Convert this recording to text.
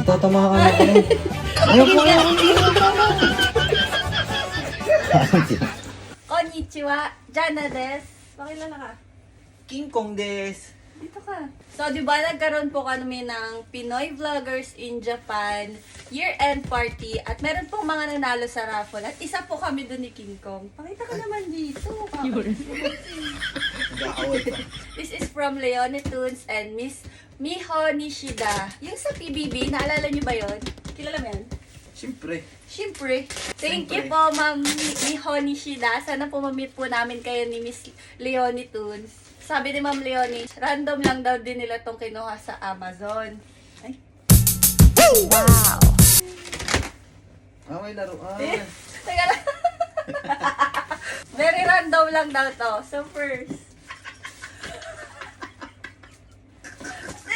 Tatamahan ako. Ayoko na. Konnichiwa, Jana des. Pakilala ka. King Kong des. Dito ka. So, di ba nagkaroon po kami ng Pinoy Vloggers in Japan year-end party at meron pong mga nanalo sa raffle at isa po kami doon ni King Kong. Pakita ka naman dito. This is from Leone Tunes and Miss Miho Nishida. Yung sa PBB, naalala niyo ba yon? Kilala mo yan? Siyempre. Siyempre. Thank you po, Ma'am Miho Nishida. Sana po ma-meet po namin kayo ni Miss Leone Tunes. Sabi ni Ma'am Leonie, random lang daw din nila tong kinuha sa Amazon. Ay. Wow! May laruan. Teka lang. Very random lang daw to. So first,